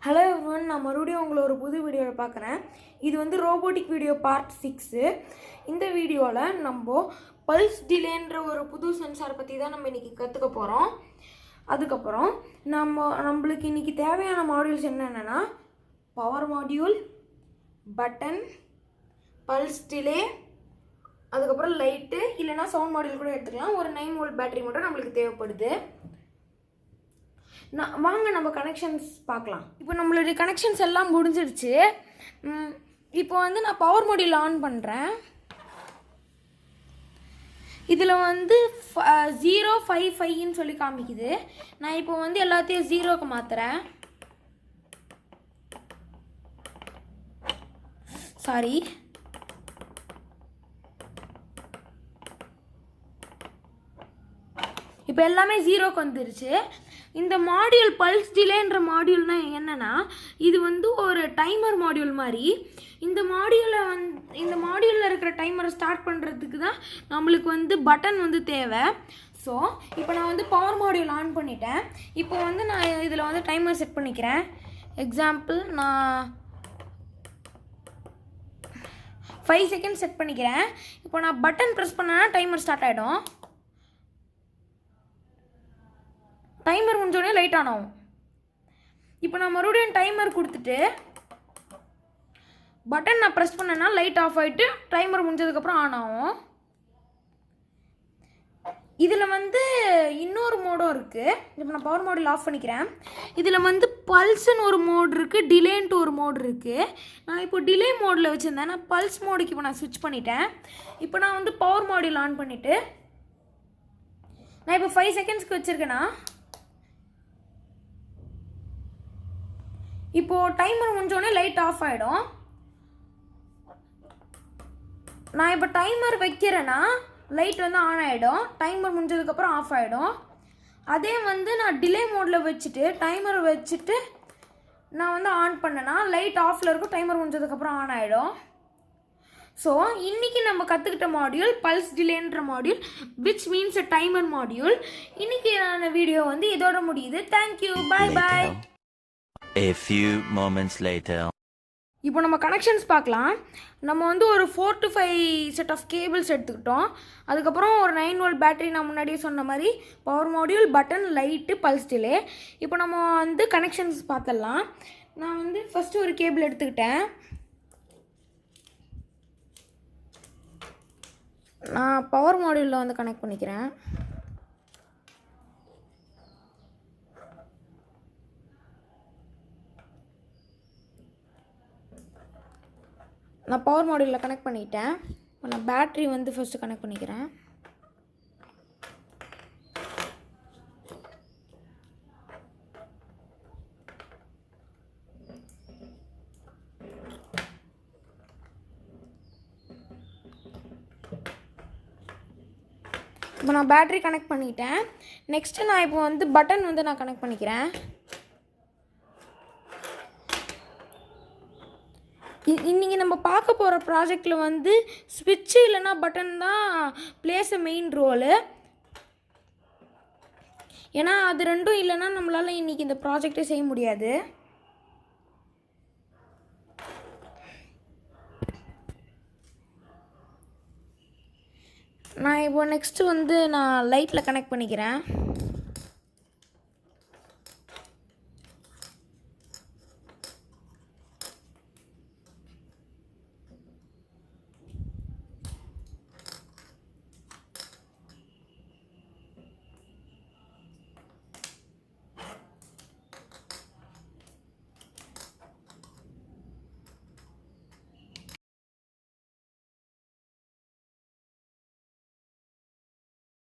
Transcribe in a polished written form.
Hello everyone, நான் மறுபடியும் உங்களை ஒரு புது வீடியோவில் பார்க்குறேன். இது வந்து ரோபோட்டிக் வீடியோ பார்ட் 6. இந்த வீடியோவில் நம்ம பல்ஸ் டிலேன்ற ஒரு புது சென்சார் பற்றி தான் நம்ம இன்றைக்கி கற்றுக்க போகிறோம். அதுக்கப்புறம் நம்மளுக்கு இன்றைக்கி தேவையான மாடியூல்ஸ் என்னென்னா power module, button, pulse delay, அதுக்கப்புறம் லைட்டு, இல்லைனா சவுண்ட் மாடியூல் கூட எடுத்துக்கலாம். ஒரு 9 வோல்ட் பேட்டரி மட்டும் நம்மளுக்கு தேவைப்படுது. வாங்க நம்ம கனெக்ஷன்ஸ் பார்க்கலாம். இப்போ நம்மளுடைய கனெக்ஷன்ஸ் எல்லாம் முடிஞ்சிடுச்சு. இப்போ வந்து நான் பவர் மாடியூல் ஆன் பண்ணுறேன். இதில் வந்து 055ன்னு சொல்லி காமிக்குது. நான் இப்போ வந்து எல்லாத்தையும் 0க்கு மாற்றுறேன். சாரி, இப்போ எல்லாமே 0க்கு வந்துருச்சு. இந்த மாடியூல் பல்ஸ் டிலேன்ற மாடியூல்னால் என்னென்னா, இது வந்து ஒரு டைமர் மாடியூல் மாதிரி. இந்த மாடியூலில் இருக்கிற டைமரை ஸ்டார்ட் பண்ணுறதுக்கு தான் நம்மளுக்கு வந்து பட்டன் வந்து தேவை. ஸோ இப்போ நான் வந்து பவர் மாடியூல் ஆன் பண்ணிட்டேன். இப்போ வந்து நான் இதில் வந்து டைமர் செட் பண்ணிக்கிறேன். எக்ஸாம்பிள், நான் 5 செகண்ட் செட் பண்ணிக்கிறேன். இப்போ நான் பட்டன் ப்ரெஸ் பண்ணேன்னா டைமர் ஸ்டார்ட் ஆகிடும். டைமர் முடிஞ்சோடனே லைட் ஆன் ஆகும். இப்போ நான் மறுபடியும் டைமர் கொடுத்துட்டு பட்டன் நான் ப்ரெஸ் பண்ணேன்னா லைட் ஆஃப் ஆகிட்டு டைமர் முடிஞ்சதுக்கப்புறம் ஆன் ஆகும். இதில் வந்து இன்னொரு மோடும் இருக்குது. இப்போ நான் பவர் மாடியூல் ஆஃப் பண்ணிக்கிறேன். இதில் வந்து பல்ஸ்ன்னு ஒரு மோட் இருக்குது, டிலேன்ட்டு ஒரு மோட் இருக்குது. நான் இப்போ டிலே மோடில் வச்சுருந்தேன். நான் பல்ஸ் மோடுக்கு இப்போ நான் ஸ்விட்ச் பண்ணிட்டேன். இப்போ நான் வந்து பவர் மாடியூல் ஆன் பண்ணிவிட்டு நான் இப்போ 5 செகண்ட்ஸ்க்கு வச்சுருக்கேன்னா இப்போது டைமர் முடிஞ்சோடனே லைட் ஆஃப் ஆகிடும். நான் இப்போ டைமர் வைக்கிறேன்னா லைட் வந்து ஆன் ஆகிடும். டைமர் முடிஞ்சதுக்கப்புறம் ஆஃப் ஆகிடும். அதே வந்து நான் டிலே மோடில் வச்சுட்டு டைமர் வச்சுட்டு நான் வந்து ஆன் பண்ணேன்னா லைட் ஆஃபில் இருக்கும், டைமர் முடிஞ்சதுக்கப்புறம் ஆன் ஆகிடும். ஸோ இன்றைக்கி நம்ம கற்றுக்கிட்ட மாடியூல் பல்ஸ் டிலேன்ற module, which means a timer module. இன்றைக்கான வீடியோ வந்து இதோட முடியுது. Thank you, bye bye. A few moments later. இப்போ நம்ம கனெக்ஷன்ஸ் பார்க்கலாம். நம்ம வந்து ஒரு 4 to 5 செட் ஆஃப் கேபிள்ஸ் எடுத்துக்கிட்டோம். அதுக்கப்புறம் ஒரு 9 வோல்ட் பேட்டரி, நான் முன்னாடியே சொன்ன மாதிரி power module, button, light, pulse delay. இப்போ நம்ம வந்து கனெக்ஷன்ஸ் பார்த்துடலாம். நான் வந்து ஃபஸ்ட்டு ஒரு கேபிள் எடுத்துக்கிட்டேன். நான் பவர் மாடியூலில் வந்து கனெக்ட் பண்ணிக்கிறேன். நான் பவர் மாடியூலில் கனெக்ட் பண்ணிட்டேன். இப்போ நான் பேட்ரி வந்து ஃபஸ்ட்டு கனெக்ட் பண்ணிக்கிறேன். இப்போ நான் பேட்ரி கனெக்ட் பண்ணிட்டேன். நெக்ஸ்ட்டு நான் இப்போ வந்து பட்டன் வந்து நான் கனெக்ட் பண்ணிக்கிறேன். இன்றைக்கி நம்ம பார்க்க போகிற ப்ராஜெக்டில் வந்து ஸ்விட்சு இல்லைன்னா பட்டன் தான் பிளேஸ் அ மெயின் ரோலு. ஏன்னா அது ரெண்டும் இல்லைன்னா நம்மளால் இன்றைக்கி இந்த ப்ராஜெக்டே செய்ய முடியாது. நான் இப்போ நெக்ஸ்ட்டு வந்து நான் லைட்டில் கனெக்ட் பண்ணிக்கிறேன்.